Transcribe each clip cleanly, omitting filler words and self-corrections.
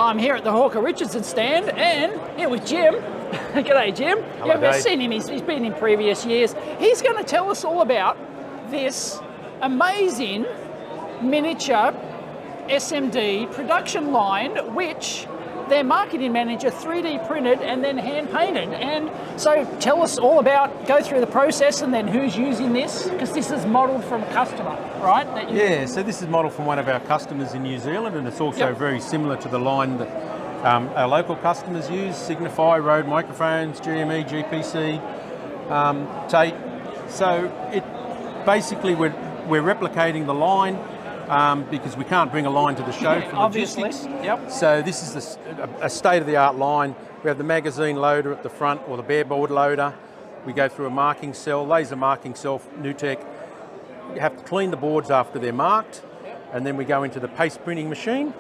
I'm here at the Hawker Richardson stand and here with Jim. G'day, Jim. Hello, You've seen him, he's been in previous years. He's going to tell us all about this amazing miniature SMD production line, which their marketing manager 3D printed and then hand painted. And so tell us all about, go through the process and then who's using this, because this is modelled from a customer, right? Yeah, so this is modelled from one of our customers in New Zealand, and it's also very similar to the line that our local customers use, Signify, Rode Microphones, GME, GPC, Tate. So it basically we're replicating the line because we can't bring a line to the show for logistics. Yep. So this is a state-of-the-art line. We have the magazine loader at the front, or the bare board loader. We go through a marking cell, laser marking cell, NewTek. You have to clean the boards after they're marked, and then we go into the paste printing machine.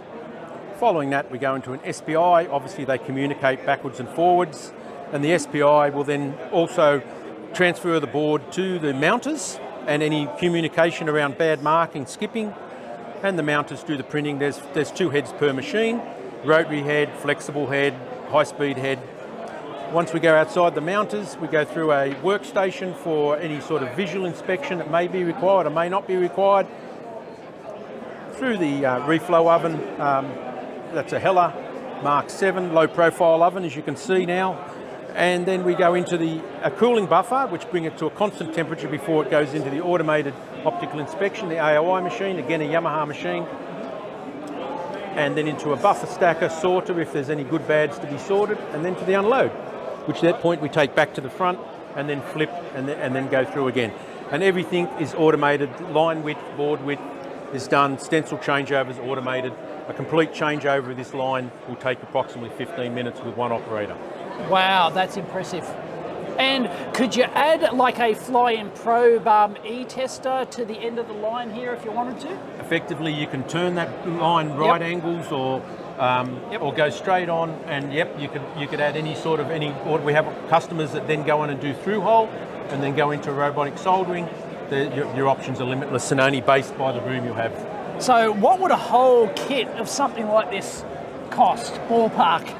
Following that, we go into an SPI. Obviously, they communicate backwards and forwards, and the SPI will then also transfer the board to the mounters and any communication around bad marking, skipping, and the mounters do the printing. There's 2 heads per machine, rotary head, flexible head, high-speed head. Once we go outside the mounters, we go through a workstation for any sort of visual inspection that may be required or may not be required. Through the reflow oven, that's a Heller Mark 7 low-profile oven, as you can see now. And then we go into a cooling buffer, which bring it to a constant temperature before it goes into the automated optical inspection, the AOI machine, again a Yamaha machine. And then into a buffer stacker sorter if there's any good bads to be sorted, and then to the unload, which at that point we take back to the front and then flip and then go through again. And everything is automated, line width, board width is done, stencil changeover is automated. A complete changeover of this line will take approximately 15 minutes with one operator. Wow, that's impressive. And could you add like a fly and probe e-tester to the end of the line here if you wanted to? Effectively, you can turn that line right angles or go straight on, and you could add any sort of we have customers that then go on and do through hole and then go into robotic soldering. Your options are limitless and only based by the room you have. So what would a whole kit of something like this cost, ballpark?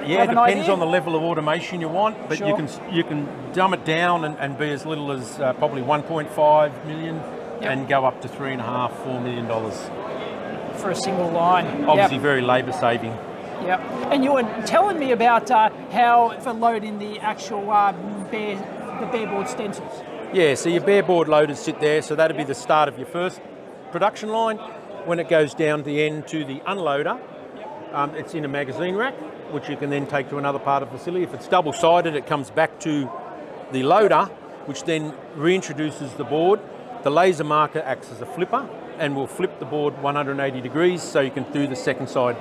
Yeah, it depends on the level of automation you want, but Sure. you can dumb it down and be as little as probably 1.5 million and go up to $3.5–4 million. For a single line. Obviously very labour saving. Yep. And you were telling me about how for loading the actual bare board stencils. Yeah, so your bare board loaders sit there, so that'll be the start of your first production line. When it goes down the end to the unloader, it's in a magazine rack, which you can then take to another part of the facility. If it's double-sided, it comes back to the loader, which then reintroduces the board. The laser marker acts as a flipper and will flip the board 180 degrees so you can do the second side.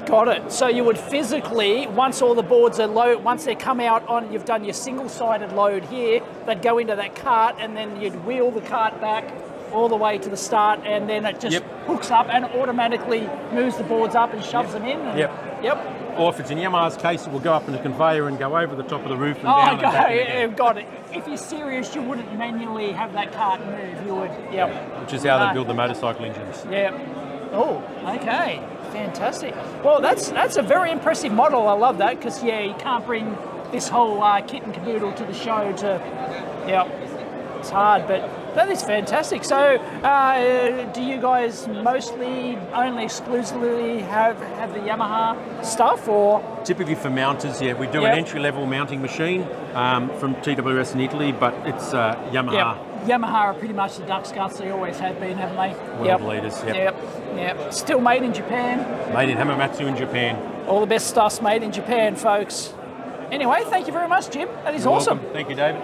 Got it. So you would physically, once all the boards are loaded, once they come out on, you've done your single-sided load here, they'd go into that cart and then you'd wheel the cart back all the way to the start, and then it just hooks up and automatically moves the boards up and shoves them in. And, Yep. Or if it's in Yamaha's case, it will go up in a conveyor and go over the top of the roof and down. And back again. Got it. If you're serious, you wouldn't manually have that cart move. You would. Which is how they build the motorcycle engines. Oh, okay. Fantastic. Well, that's a very impressive model. I love that because you can't bring this whole kit and caboodle to the show. It's hard, but that is fantastic. So, do you guys only exclusively have the Yamaha stuff, or? Typically for mounters, we do an entry-level mounting machine from TWS in Italy, but it's Yamaha. Yamaha are pretty much the duck scuts. They always have been, haven't they? World leaders. Yep. Still made in Japan. Made in Hamamatsu in Japan. All the best stuff's made in Japan, folks. Anyway, thank you very much, Jim. That is awesome. Welcome. Thank you, David.